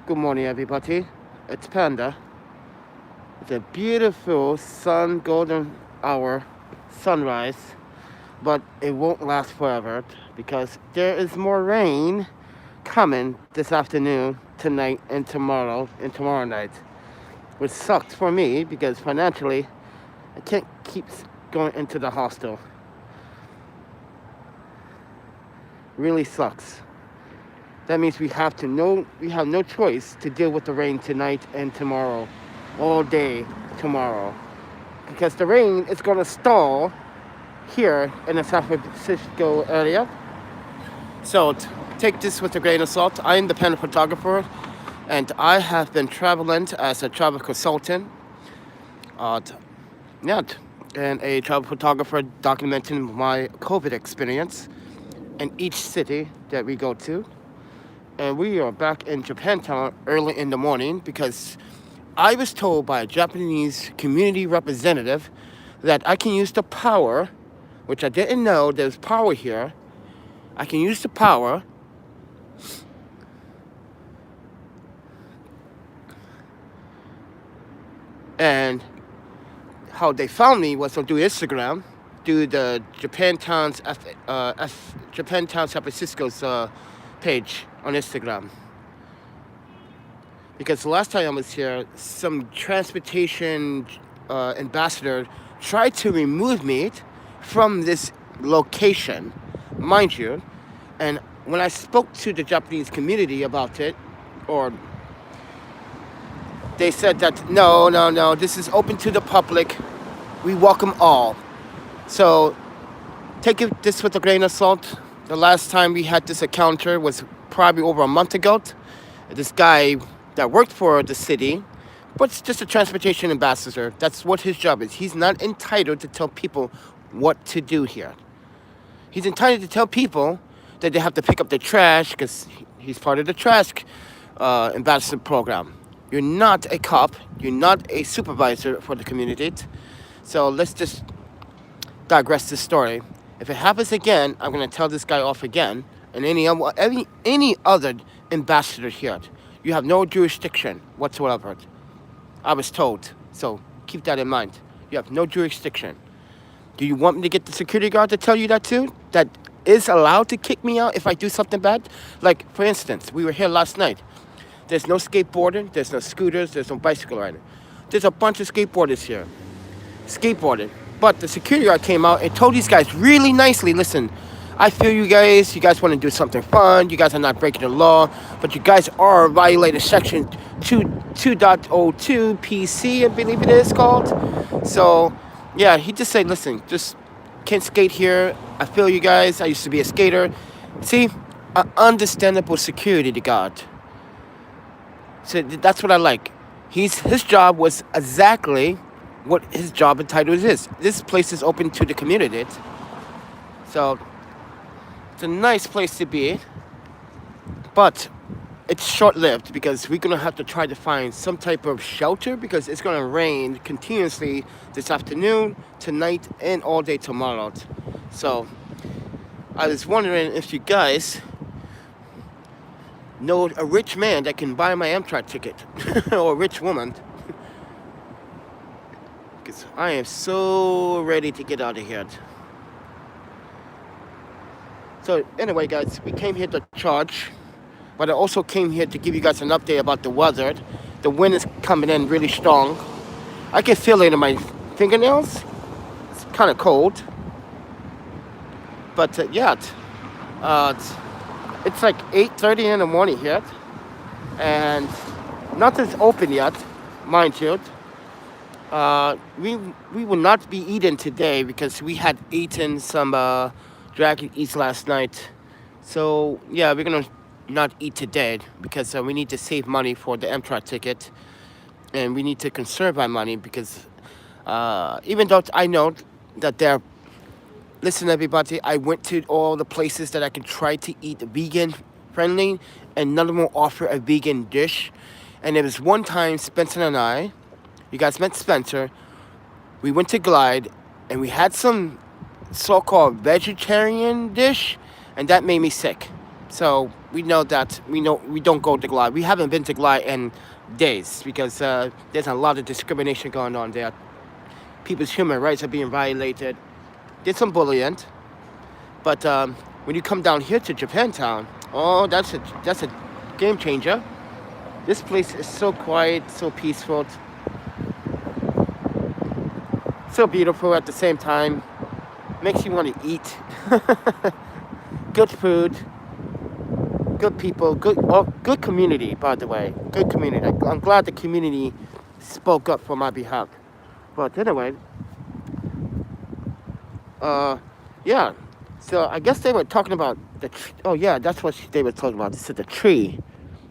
Good morning, everybody. It's Panda. It's a beautiful golden hour sunrise, but it won't last forever because there is more rain coming this afternoon, tonight, and tomorrow night, which sucks for me because financially I can't keep going into the hostel. Really sucks. That means we have no choice to deal with the rain tonight and tomorrow, all day tomorrow, because the rain is going to stall here in the San Francisco area. So take this with a grain of salt. I am the Panda Photographer, and I have been traveling as a travel consultant, and a travel photographer documenting my COVID experience in each city that we go to. And we are back in Japantown early in the morning because I was told by a Japanese community representative that I can use the power, which I didn't know there's power here. I can use the power and how they found me was through Instagram, through the Japantown San Francisco's page on Instagram. Because the last time I was here, some transportation ambassador tried to remove me from this location, mind you. And when I spoke to the Japanese community about it, or they said that no, this is open to the public. We welcome all. So take this with a grain of salt. The last time we had this encounter was probably over a month ago. This guy that worked for the city, but it's just a transportation ambassador. That's what his job is. He's not entitled to tell people what to do here. He's entitled to tell people that they have to pick up their trash because he's part of the trash ambassador program. You're not a cop. You're not a supervisor for the community. So let's just digress this story. If it happens again, I'm going to tell this guy off again, and any other ambassador here. You have no jurisdiction whatsoever. I was told, so keep that in mind. You have no jurisdiction. Do you want me to get the security guard to tell you that too? That is allowed to kick me out if I do something bad? Like, for instance, we were here last night. There's no skateboarding, there's no scooters, there's no bicycle riding. There's a bunch of skateboarders here. Skateboarding. But the security guard came out and told these guys really nicely, listen, I feel you guys want to do something fun, you guys are not breaking the law, but you guys are violating section 2.02 PC, I believe it is called. So, yeah, he just said, listen, just can't skate here, I feel you guys, I used to be a skater. See, an understandable security guard. So that's what I like. His job was exactly what his job and title is. This place is open to the community. So it's a nice place to be. But it's short-lived because we're going to have to try to find some type of shelter because it's going to rain continuously this afternoon, tonight, and all day tomorrow. So I was wondering if you guys know a rich man that can buy my Amtrak ticket or a rich woman. Because I am so ready to get out of here. So anyway, guys, we came here to charge, but I also came here to give you guys an update about the weather. The wind is coming in really strong. I can feel it in my fingernails. It's kind of cold. But it's like 8:30 in the morning here, and nothing's open yet, mind you. We will not be eating today because we had eaten some Dragon Eats last night. So yeah, we're gonna not eat today because we need to save money for the Amtrak ticket, and we need to conserve our money because even though I know that they're listen, everybody, I went to all the places that I can try to eat vegan friendly, and none of them offer a vegan dish. And there was one time Spencer and I, you guys met Spencer, we went to Glide, and we had some so-called vegetarian dish, and that made me sick. So we know we don't go to Glide. We haven't been to Glide in days because there's a lot of discrimination going on there. People's human rights are being violated. There's some bullying, but when you come down here to Japantown, oh, that's a game changer. This place is so quiet, so peaceful, so beautiful at the same time. Makes you want to eat. Good food, good people, good community, by the way. Good community. I'm glad the community spoke up for my behalf. But anyway, yeah. So I guess they were talking about oh yeah, that's what they were talking about. They said the tree.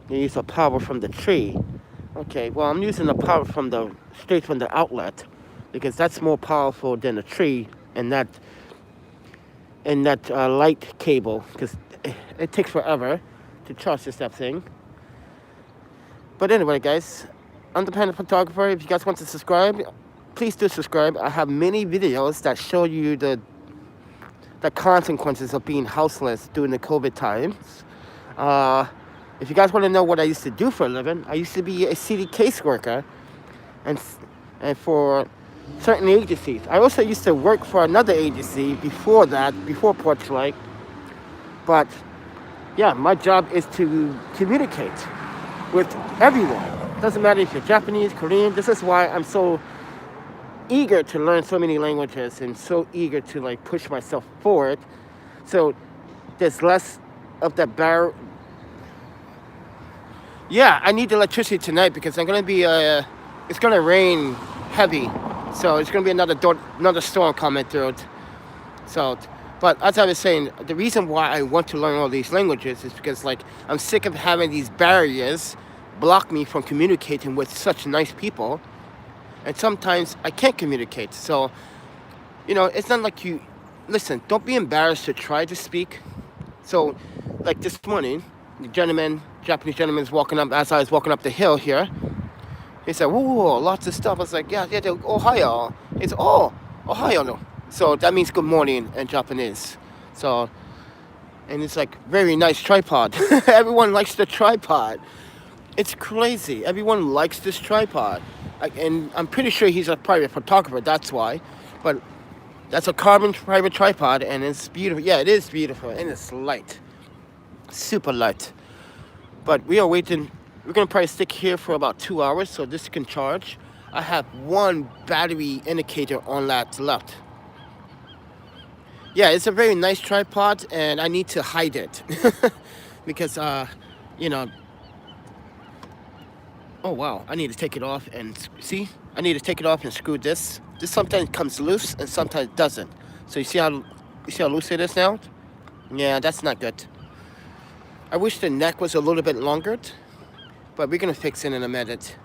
You use the power from the tree. Okay, well I'm using the power straight from the outlet, because that's more powerful than the tree and that light cable, because it takes forever to charge this stuff thing. But anyway, guys, I'm the Panda Photographer. If you guys want to subscribe, please do subscribe. I have many videos that show you the consequences of being houseless during the COVID times. If you guys want to know what I used to do for a living, I used to be a city caseworker, and for certain agencies. I also used to work for another agency before Porchlight. But yeah, my job is to communicate with everyone. Doesn't matter if you're Japanese, Korean. This is why I'm so eager to learn so many languages and so eager to like push myself forward. So there's less of that barrier. Yeah, I need electricity tonight because I'm gonna be it's gonna rain heavy. So it's going to be another storm coming through. So, but as I was saying, the reason why I want to learn all these languages is because, like, I'm sick of having these barriers block me from communicating with such nice people. And sometimes I can't communicate. So, you know, it's not like listen, don't be embarrassed to try to speak. So, like this morning, the Japanese gentleman is walking up as I was walking up the hill here. He said, whoa, lots of stuff. I was like, yeah, Ohio. He said, oh, Ohio, no. So that means good morning in Japanese. So, and it's like, very nice tripod. Everyone likes the tripod. It's crazy. Everyone likes this tripod. And I'm pretty sure he's a private photographer, that's why. But that's a carbon private tripod, and it's beautiful. Yeah, it is beautiful, and it's light. Super light. But we are waiting. We're going to probably stick here for about 2 hours so this can charge. I have one battery indicator on that left. Yeah, it's a very nice tripod, and I need to hide it. Because, you know... Oh, wow. I need to take it off and... See? I need to take it off and screw this. This sometimes comes loose and sometimes doesn't. So you see how loose it is now? Yeah, that's not good. I wish the neck was a little bit longer. But we're going to fix it in a minute.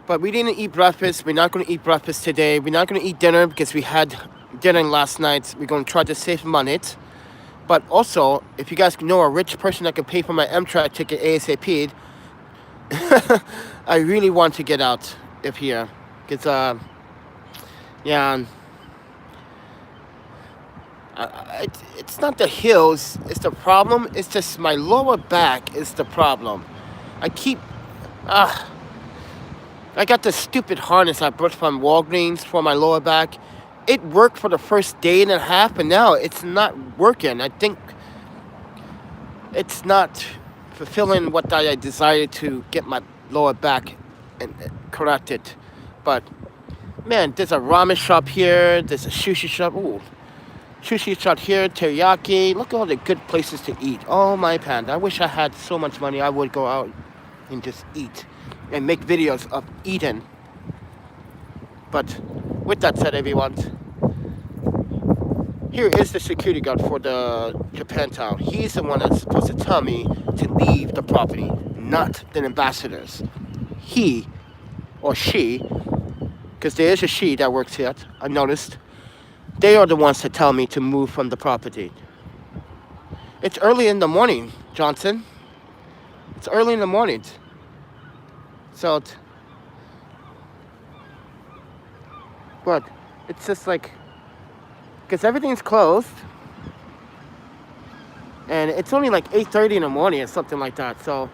But we didn't eat breakfast. We're not going to eat breakfast today. We're not going to eat dinner because we had dinner last night. We're going to try to save money. But also, if you guys know a rich person that can pay for my Amtrak ticket ASAP, I really want to get out of here. Because, yeah, it's not the hills. It's the problem. It's just my lower back is the problem. I got this stupid harness I bought from Walgreens for my lower back. It worked for the first day and a half, and now it's not working. I think it's not fulfilling what I desired to get my lower back and corrected. But, man, there's a ramen shop here. There's a sushi shop. Ooh. Sushi shop here, teriyaki. Look at all the good places to eat. Oh, my panda. I wish I had so much money. I would go out and just eat and make videos of eating. But with that said, everyone, here is the security guard for the Japantown. He's the one that's supposed to tell me to leave the property, not the ambassadors. He or she, because there is a she that works here, I noticed, they are the ones that tell me to move from the property. It's early in the morning, Johnson. It's early in the morning. So, but it's just like, because everything's closed. And it's only like 8:30 in the morning or something like that. So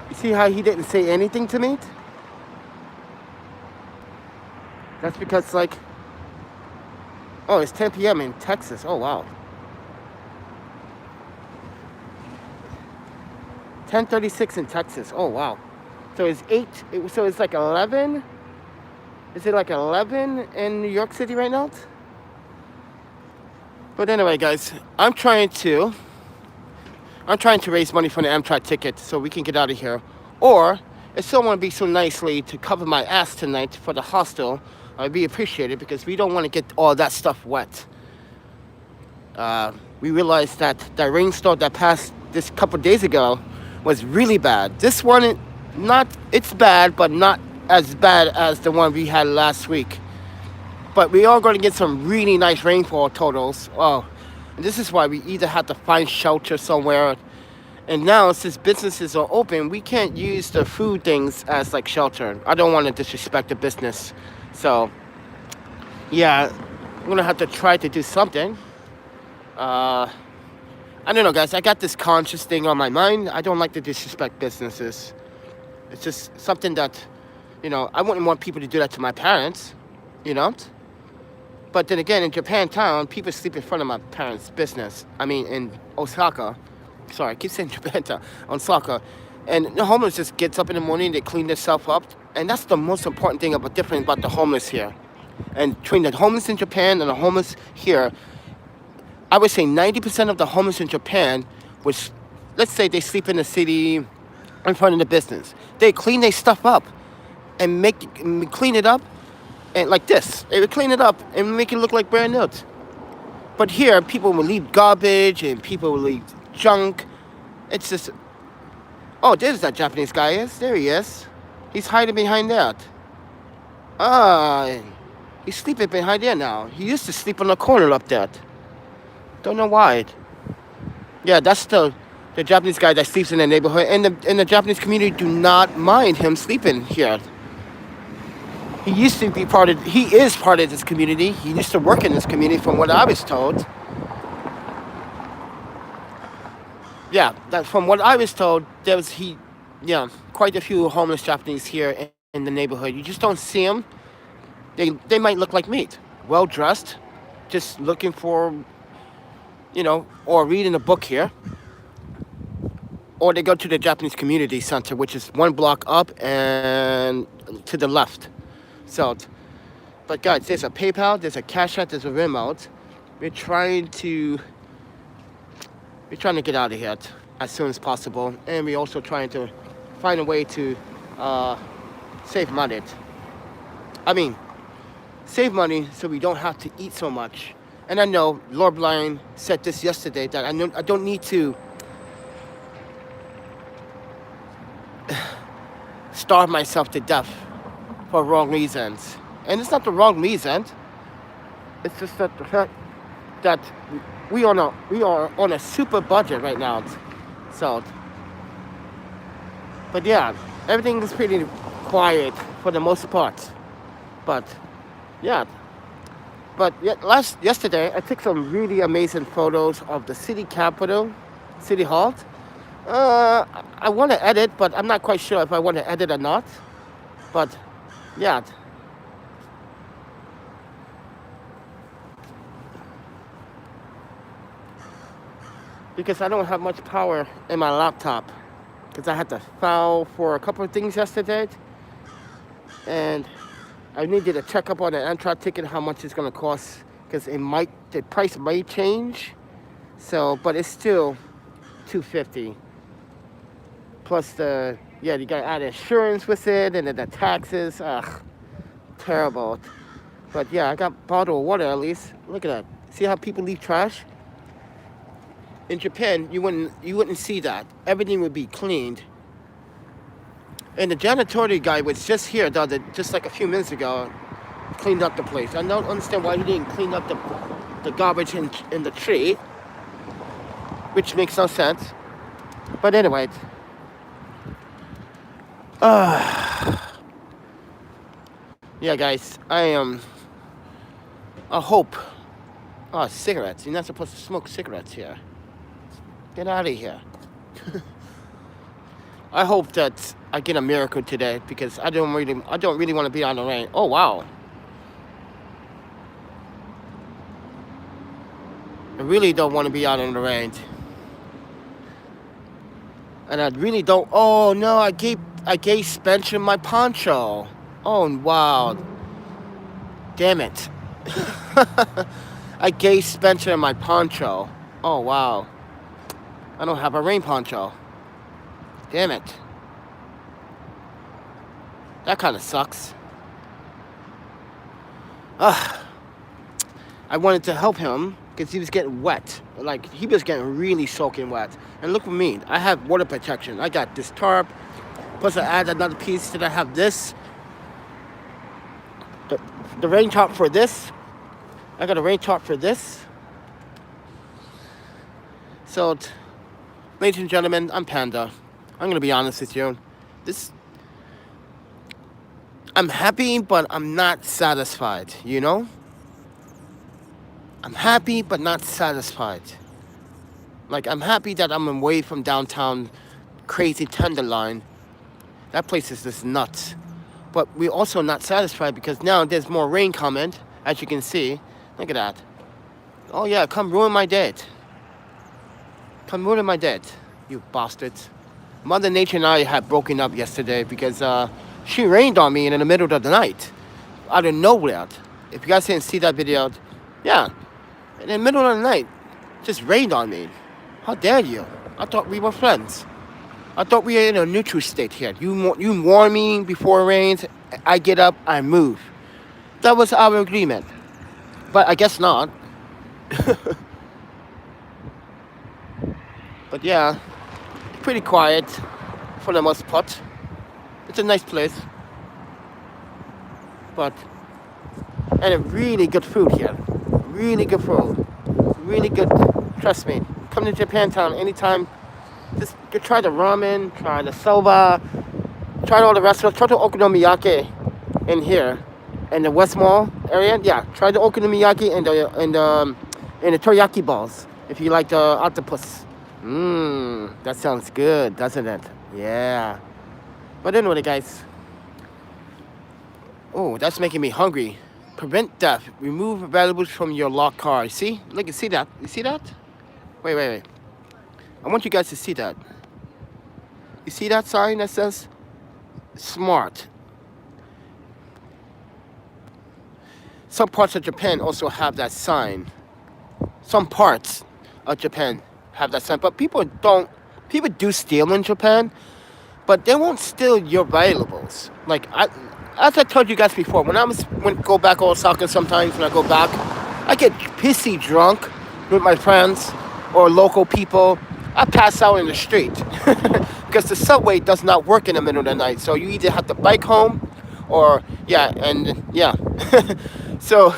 you see how he didn't say anything to me? That's because, like, oh, it's 10 p.m. in Texas. Oh, wow. 10:36 in Texas. Oh, wow. So it's 8, so it's like 11. Is it like 11 in New York City right now? But anyway, guys, I'm trying to raise money for the Amtrak ticket so we can get out of here. Or if someone would be so nicely to cover my ass tonight for the hostel, I'd be appreciated, because we don't want to get all that stuff wet. We realized that that rainstorm that passed this couple days ago was really bad. This one, it's bad, but not as bad as the one we had last week. But we are going to get some really nice rainfall totals. Oh, and this is why we either have to find shelter somewhere. And now, since businesses are open, we can't use the food things as like shelter. I don't want to disrespect the business. So, yeah, I'm going to have to try to do something. I don't know, guys. I got this conscious thing on my mind. I don't like to disrespect businesses. It's just something that, I wouldn't want people to do that to my parents, But then again, in Japantown, people sleep in front of my parents' business. I mean, in Osaka. Sorry, I keep saying Japantown. Osaka. And the homeless just gets up in the morning, they clean themselves up. And that's the most important thing different about the homeless here. And between the homeless in Japan and the homeless here, I would say 90% of the homeless in Japan, which, let's say they sleep in the city in front of the business. They clean their stuff up and clean it up. And like this, they would clean it up and make it look like brand new. But here, people will leave garbage and people will leave junk. It's just, oh, there's that Japanese guy is. There he is. He's hiding behind that. He's sleeping behind there now. He used to sleep on the corner up there. Don't know why. Yeah, that's the Japanese guy that sleeps in the neighborhood. And the Japanese community do not mind him sleeping here. He is part of this community. He used to work in this community, from what I was told. Yeah, from what I was told, quite a few homeless Japanese here in the neighborhood. You just don't see them. They might look like meat, well dressed, just looking for, or reading a book here. Or they go to the Japanese Community Center, which is one block up and to the left. So, but guys, there's a PayPal, there's a Cash App, there's a Venmo. We're trying to get out of here as soon as possible, and we're also trying to find a way to save money. Save money so we don't have to eat so much. And I know Lord Blind said this yesterday, that I don't need to starve myself to death for wrong reasons. And it's not the wrong reason. It's just that the fact that we are on a super budget right now. So, but yeah, everything is pretty quiet for the most part. But yeah. Yesterday, I took some really amazing photos of the city capitol, City Hall. I want to edit, but I'm not quite sure if I want to edit or not. But yeah. Because I don't have much power in my laptop. Because I had to file for a couple of things yesterday. And I needed to check up on the Amtrak ticket, how much it's going to cost. Because the price might change. So, but it's still $250. Plus you got to add insurance with it, and then the taxes. Ugh, terrible. But yeah, I got bottled water at least. Look at that. See how people leave trash? In Japan, you wouldn't see that. Everything would be cleaned. And the janitorial guy was just here, just like a few minutes ago, cleaned up the place. I don't understand why he didn't clean up the garbage in the tree, which makes no sense. But anyway, yeah, guys, I hope. Oh, cigarettes! You're not supposed to smoke cigarettes here. Get out of here. I hope that I get a miracle today because I don't really want to be out in the rain. Oh wow. I really don't want to be out in the rain. And I really don't. Oh no, I gave Spencer my poncho. Oh wow. Damn it. I gave Spencer my poncho. Oh wow. I don't have a rain poncho. Damn it. That kind of sucks. I wanted to help him because he was getting wet. Like, he was getting really soaking wet. And look at me. I have water protection. I got this tarp. Plus I add another piece that I have this. The rain tarp for this. I got a rain tarp for this. So, ladies and gentlemen, I'm Panda. I'm going to be honest with you. I'm happy, but I'm not satisfied, you know? I'm happy, but not satisfied. Like, I'm happy that I'm away from downtown crazy Tenderloin. That place is just nuts. But we're also not satisfied because now there's more rain coming, as you can see. Look at that. Oh yeah, come ruin my date. Come ruin my date, you bastards. Mother Nature and I had broken up yesterday because she rained on me in the middle of the night. Out of nowhere. If you guys didn't see that video, yeah. In the middle of the night, just rained on me. How dare you? I thought we were friends. I thought we were in a neutral state here. You warn me before it rains, I get up, I move. That was our agreement. But I guess not. But yeah, pretty quiet for the most part. It's a nice place. And a really good food here. Really good food. Really good, trust me. Come to Japantown anytime. Just try the ramen, try the soba, try all the restaurants, try the okonomiyaki in here. In the West Mall area, yeah. Try the okonomiyaki and the teriyaki balls if you like the octopus. That sounds good, doesn't it? Yeah. But anyway, guys. Oh, that's making me hungry. Prevent theft. Remove valuables from your locked car. See? Look, you see that? You see that? Wait. I want you guys to see that. You see that sign that says smart? Some parts of Japan also have that sign. Some parts of Japan have that sign, but people do steal in Japan, but they won't steal your valuables. Like, as I told you guys before, when I go back Osaka sometimes, when I go back, I get pissy drunk with my friends or local people. I pass out in the street because the subway does not work in the middle of the night. So you either have to bike home or, yeah. So,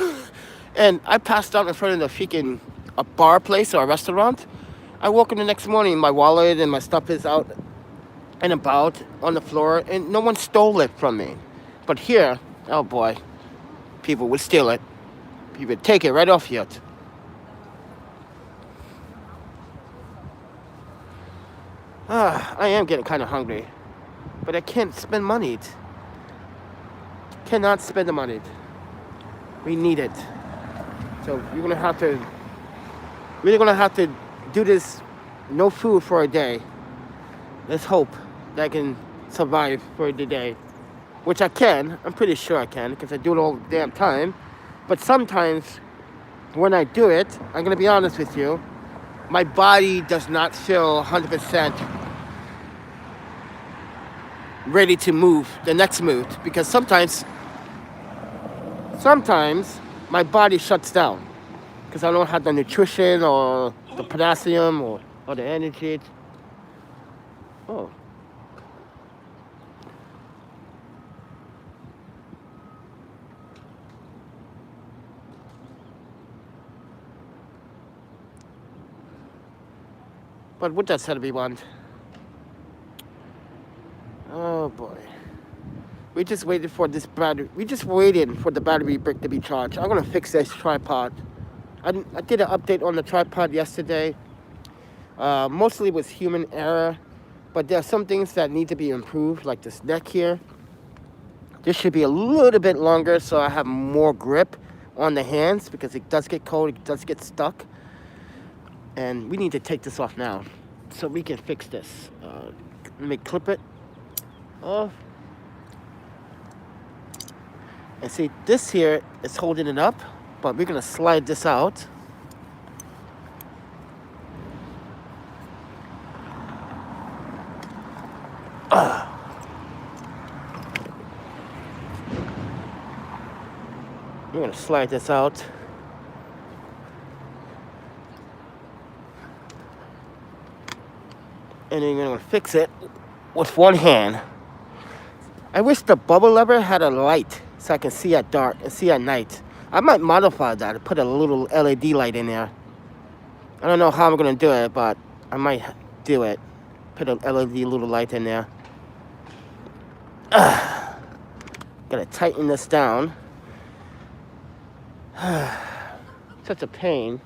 and I passed out in front of a bar place or a restaurant. I woke up the next morning, my wallet and my stuff is out and about on the floor, and no one stole it from me. But here, oh boy, people would steal it. People would take it right off you. I am getting kind of hungry, but I can't spend money. Cannot spend the money. We need it. So we're gonna have to do this, no food for a day. Let's hope that I can survive for the day, which I can. I'm pretty sure I can because I do it all the damn time. But sometimes when I do it, I'm gonna be honest with you, my body does not feel 100% ready to move the next move because sometimes my body shuts down because I don't have the nutrition or the potassium or the energy. Oh. But with that said, everyone, oh boy, we just waited for this battery. We just waited for the battery brick to be charged. I'm gonna fix this tripod. I did an update on the tripod yesterday. Mostly was human error, but there are some things that need to be improved, like this neck here. This should be a little bit longer so I have more grip on the hands because it does get cold, it does get stuck. And we need to take this off now so we can fix this. Let me clip it off. And see, this here is holding it up, but we're gonna slide this out. We're gonna slide this out. And then you're gonna fix it with one hand. I wish the bubble lever had a light so I can see at dark and see at night. I might modify that and put a little LED light in there. I don't know how I'm gonna do it, but I might do it. Put a LED little light in there. Gotta tighten this down. Such a pain.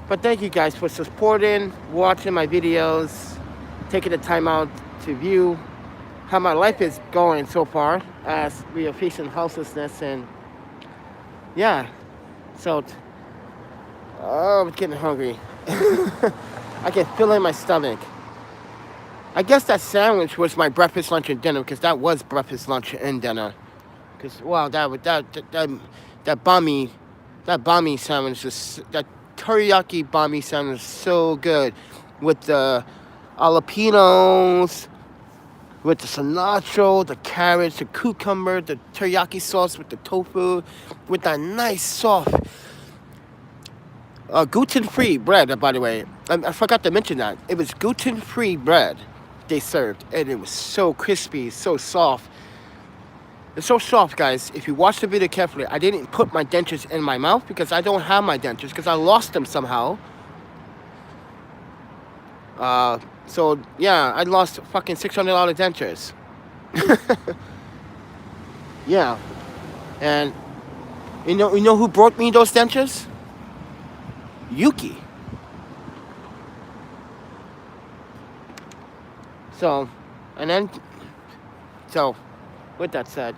But thank you guys for supporting, watching my videos, taking the time out to view how my life is going so far as we are facing houselessness. And yeah, so I'm getting hungry. I can feel it in my stomach. I guess that sandwich was my breakfast, lunch, and dinner, because that was breakfast, lunch, and dinner. Because wow, that banh sandwich is that teriyaki banh sandwich is so good, with the jalapenos, with the cilantro, the carrots, the cucumber, the teriyaki sauce with the tofu, with that nice soft gluten-free bread. By the way, I forgot to mention that it was gluten-free bread they served, and it was so crispy, so soft. It's so soft, guys. If you watch the video carefully, I didn't put my dentures in my mouth because I don't have my dentures because I lost them somehow. So yeah, I lost fucking $600 dentures. Yeah, and you know who brought me those dentures? Yuki. So with that said,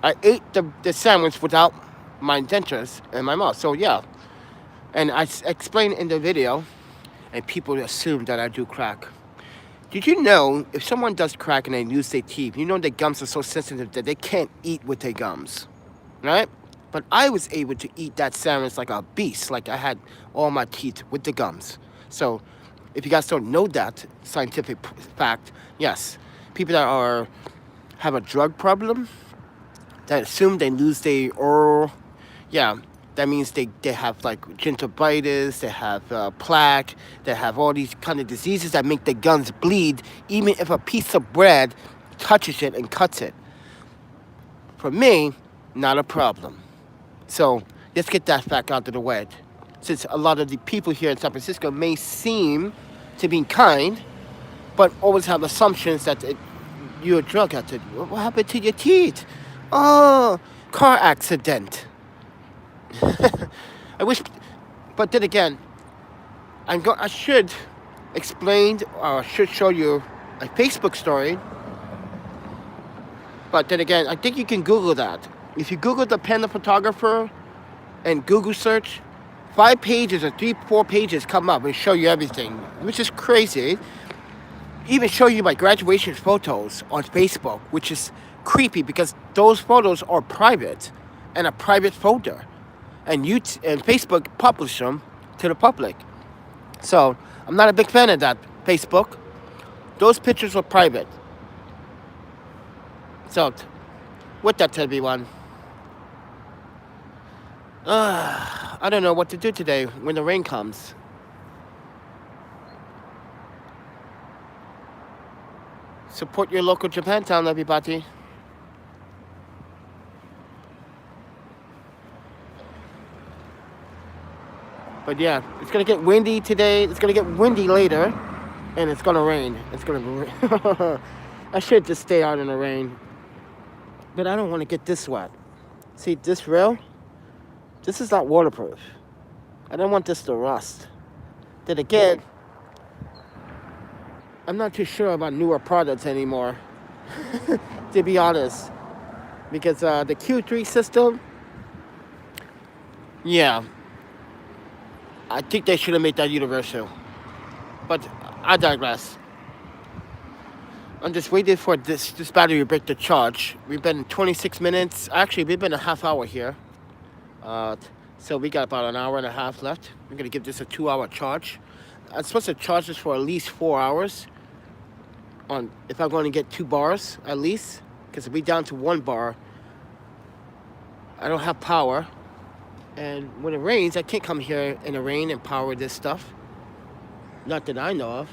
I ate the sandwich without my dentures in my mouth. So yeah, and I explained in the video, and people assume that I do crack. Did you know if someone does crack and they lose their teeth, you know their gums are so sensitive that they can't eat with their gums, right? But I was able to eat that sandwich like a beast, like I had all my teeth with the gums. So if you guys don't know that scientific fact, yes, people that have a drug problem, that assume they lose their oral, yeah, that means they have like gingivitis, they have plaque, they have all these kind of diseases that make their gums bleed, even if a piece of bread touches it and cuts it. For me, not a problem. So let's get that fact out of the way. Since a lot of the people here in San Francisco may seem to be kind, but always have assumptions that you're a drug addict. What happened to your teeth? Oh, car accident. I wish, but then again, I should explain, or I should show you a Facebook story. But then again, I think you can Google that. If you Google the Panda Photographer and Google search, 5 pages or 3-4 pages come up and show you everything, which is crazy. Even show you my graduation photos on Facebook, which is creepy because those photos are private and a private folder, and Facebook publish them to the public. So I'm not a big fan of that, Facebook. Those pictures are private. So with that, everyone, I don't know what to do today when the rain comes. Support your local Japantown, everybody. But yeah, it's gonna get windy today. It's gonna get windy later, and it's gonna rain. It's gonna rain. I should just stay out in the rain, but I don't want to get this wet. See this rail? This is not waterproof. I don't want this to rust. Then again, I'm not too sure about newer products anymore, to be honest, because the Q3 system, yeah, I think they should have made that universal. But I digress. I'm just waiting for this battery to break the charge. We've been 26 minutes. Actually, we've been a half hour here. So we got about an hour and a half left. We're going to give this a 2-hour charge. I'm supposed to charge this for at least 4 hours. If I'm going to get 2 bars at least. Because if we down to 1 bar, I don't have power. And when it rains, I can't come here in the rain and power this stuff. Not that I know of.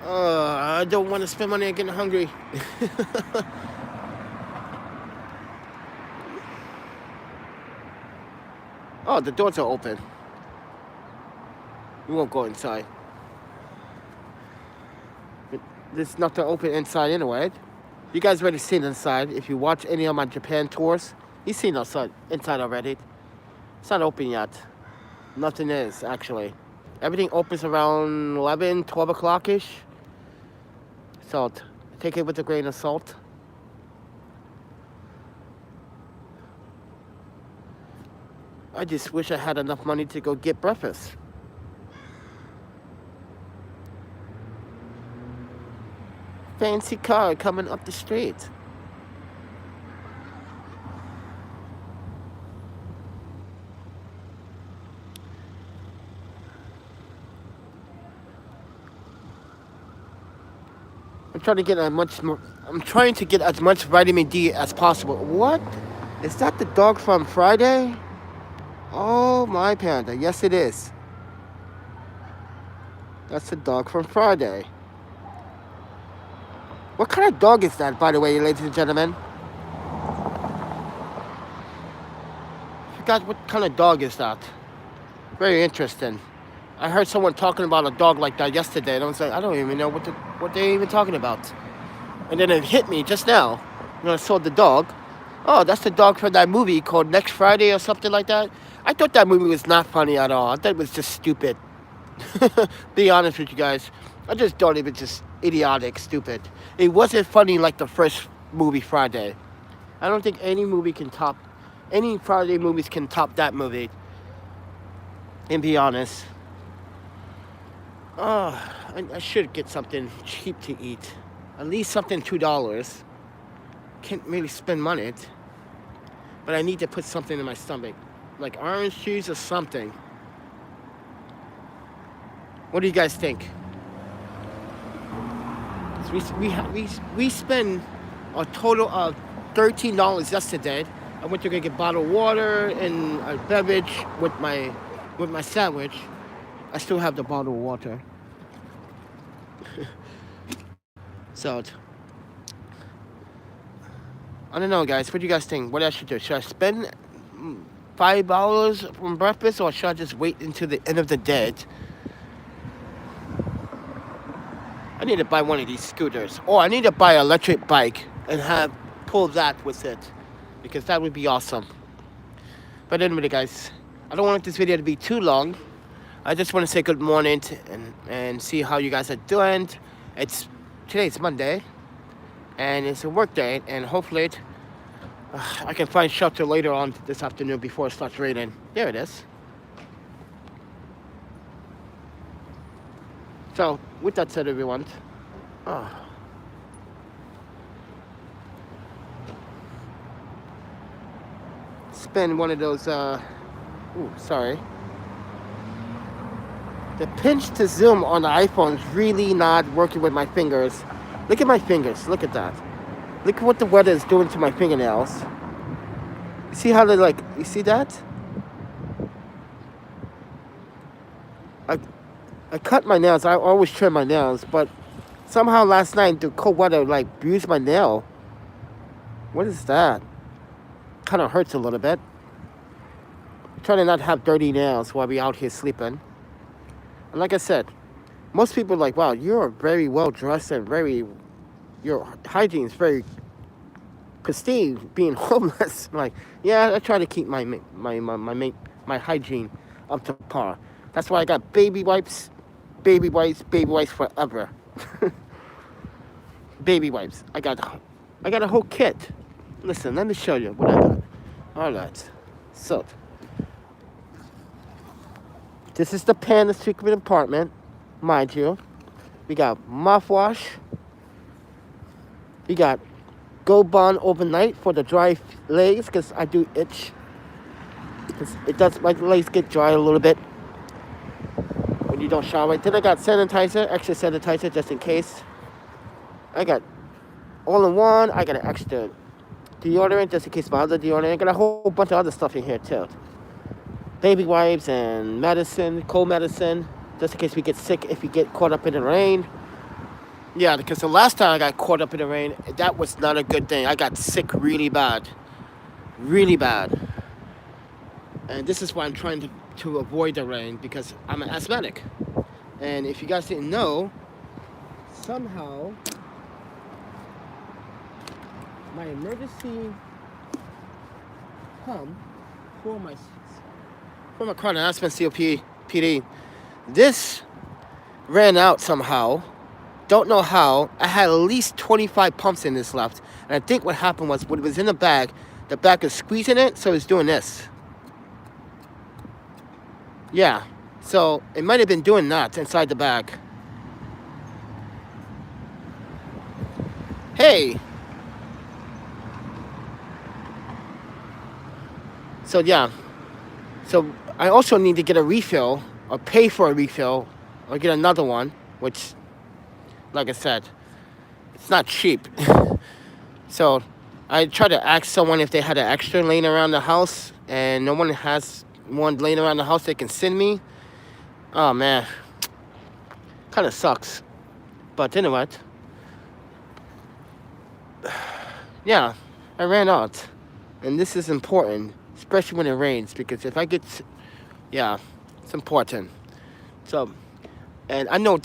I don't want to spend money on getting hungry. Oh, the doors are open. We won't go inside. There's nothing open inside anyway. You guys already seen inside. If you watch any of my Japan tours, you've seen inside already. It's not open yet. Nothing is, actually. Everything opens around 11, 12 o'clock-ish. So take it with a grain of salt. I just wish I had enough money to go get breakfast. Fancy car coming up the street. I'm trying to get as much vitamin D as possible. What? Is that the dog from Friday? Oh my panda. Yes it is. That's the dog from Friday. What kind of dog is that, by the way, ladies and gentlemen? I forgot what kind of dog is that. Very interesting. I heard someone talking about a dog like that yesterday, and I was like, I don't even know what they're even talking about. And then it hit me just now when I saw the dog. Oh, that's the dog from that movie called Next Friday or something like that. I thought that movie was not funny at all. I thought it was just stupid. Be honest with you guys. I just thought it was just idiotic, stupid. It wasn't funny like the first movie, Friday. I don't think any Friday movies can top that movie. And be honest. Oh, I should get something cheap to eat. At least something $2. Can't really spend money. But I need to put something in my stomach. Like orange juice or something. What do you guys think? We spent a total of $13 yesterday. I went to go get bottled water and a beverage with my sandwich. I still have the bottled water. So, I don't know, guys. What do you guys think? What I should do? Should I spend $5 from breakfast, or should I just wait until the end of the day? I need to buy one of these scooters. Or I need to buy an electric bike and pull that with it. Because that would be awesome. But anyway, guys, I don't want this video to be too long. I just want to say good morning and see how you guys are doing. Today's Monday. And it's a work day. And hopefully I can find shelter later on this afternoon before it starts raining. There it is. So, with that said, everyone, spend one of those, sorry. The pinch to zoom on the iPhone is really not working with my fingers. Look at my fingers, look at that. Look at what the weather is doing to my fingernails. You see how they're you see that? I cut my nails. I always trim my nails, but Somehow last night the cold weather like bruised my nail. What is that? Kind of hurts a little bit. Trying to not have dirty nails while we out here sleeping. And like I said, most people are like, wow, you're very well dressed and your hygiene is very pristine being homeless. I'm like, yeah, I try to keep my hygiene up to par. That's why I got baby wipes forever. Baby wipes. I got a whole kit. Listen, let me show you what I got. All right. So, this is the Panda secret apartment, mind you. We got mouthwash. We got Go Bond overnight for the dry legs, because I do itch. Because it does, my legs get dry a little bit when you don't shower. Then I got sanitizer, extra sanitizer just in case. I got all in one. I got an extra deodorant just in case my other deodorant. I got a whole bunch of other stuff in here too. Baby wipes and medicine, cold medicine, just in case we get sick if we get caught up in the rain. Yeah, because the last time I got caught up in the rain, that was not a good thing. I got sick really bad. Really bad. And this is why I'm trying to avoid the rain, because I'm an asthmatic. And if you guys didn't know, somehow my emergency pump for my chronic asthma COPD, this ran out somehow. Don't know how. I had at least 25 pumps in this left. And I think what happened was when it was in the bag is squeezing it, so it's doing this. Yeah. So it might have been doing that inside the bag. Hey. So yeah. So I also need to get a refill, or pay for a refill, or get another one, which, like I said, it's not cheap. So I tried to ask someone if they had an extra laying around the house, and no one has one laying around the house they can send me. Oh man, kind of sucks. But you know what? Yeah, I ran out, and this is important, especially when it rains, because if I get, yeah, it's important. So, and I know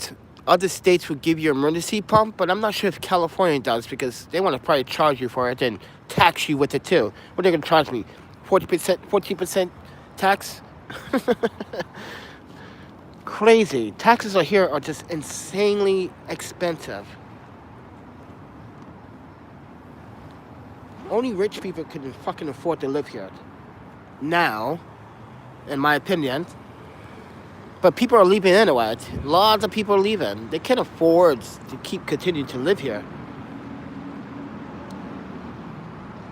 other states will give you an emergency pump, but I'm not sure if California does, because they want to probably charge you for it and tax you with it too. What are they going to charge me? 14% tax? Crazy. Taxes here are just insanely expensive. Only rich people can fucking afford to live here now, in my opinion. But people are leaving anyway. Lots of people are leaving. They can't afford to continuing to live here.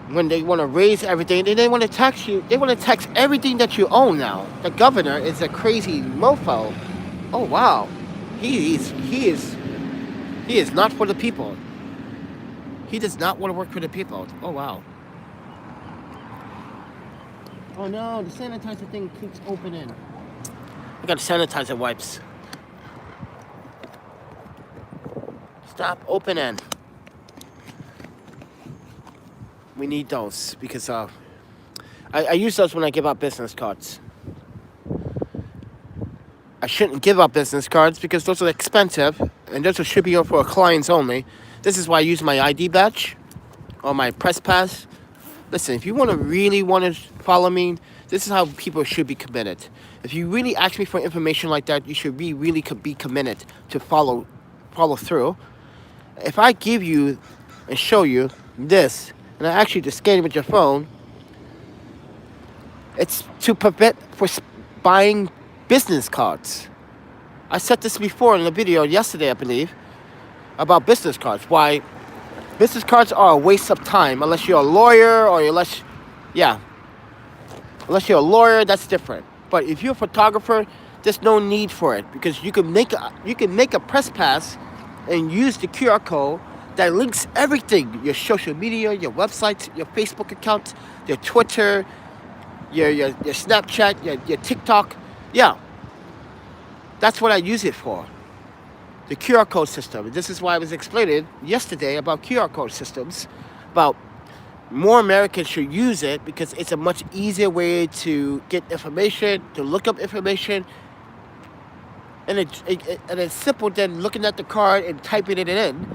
When they want to raise everything, they want to tax you. They want to tax everything that you own now. The governor is a crazy mofo. Oh wow, he is not for the people. He does not want to work for the people. Oh wow. Oh no, the sanitizer thing keeps opening. I got sanitizer wipes. Stop opening. We need those because I use those when I give out business cards. I shouldn't give out business cards because those are expensive and those should be for clients only. This is why I use my ID badge or my press pass. Listen, if you really want to follow me, this is how people should be committed. If you really ask me for information like that, you should really be committed to follow through. If I give you and show you this, and I actually just scan it with your phone, it's to prevent for buying business cards. I said this before in a video yesterday, I believe, about business cards. Why business cards are a waste of time unless you're a lawyer or unless you're a lawyer, that's different. But if you're a photographer, there's no need for it because you can make a press pass and use the QR code that links everything: your social media, your website, your Facebook account, your Twitter, your Snapchat, your TikTok. Yeah, that's what I use it for. the QR code system. This is why I was explaining yesterday about QR code systems, about more Americans should use it because it's a much easier way to get information, to look up information, and it's simple than looking at the card and typing it in.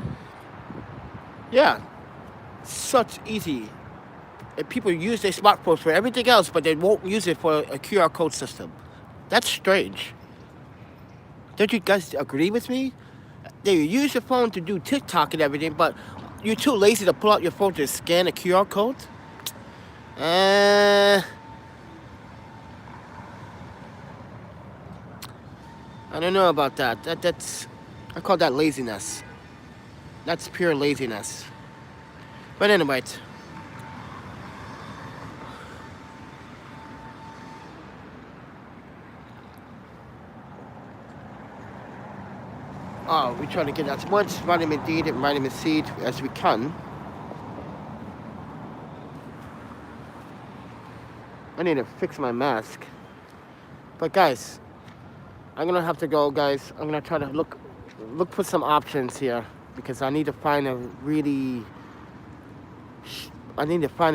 Yeah, such easy. And people use their smartphones for everything else, but they won't use it for a QR code system. That's strange. Don't you guys agree with me? They use your phone to do TikTok and everything, but you're too lazy to pull out your phone to scan a QR code? I don't know about that. I call that laziness. That's pure laziness. But anyway. We try to get as much vitamin D and vitamin C as we can. I need to fix my mask. But guys, I'm gonna have to go, guys. I'm gonna try to look for some options here because I need to find a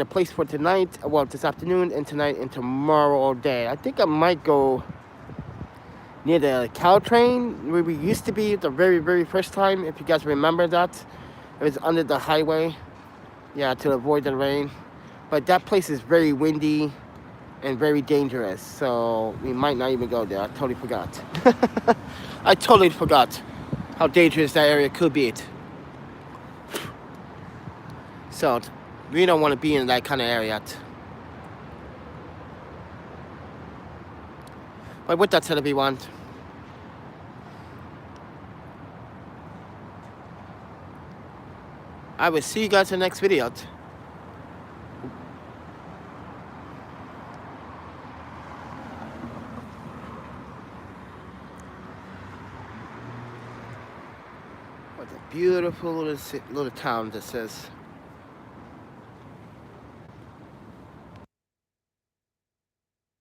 place for tonight, well, this afternoon and tonight and tomorrow all day. I think I might go near the Caltrain where we used to be the very, very first time, if you guys remember that. It was under the highway, yeah, to avoid the rain. But that place is very windy and very dangerous, so we might not even go there. I totally forgot. I totally forgot how dangerous that area could be. So we don't want to be in that kind of area. But with that said, everyone, I will see you guys in the next video. What a beautiful little town this is.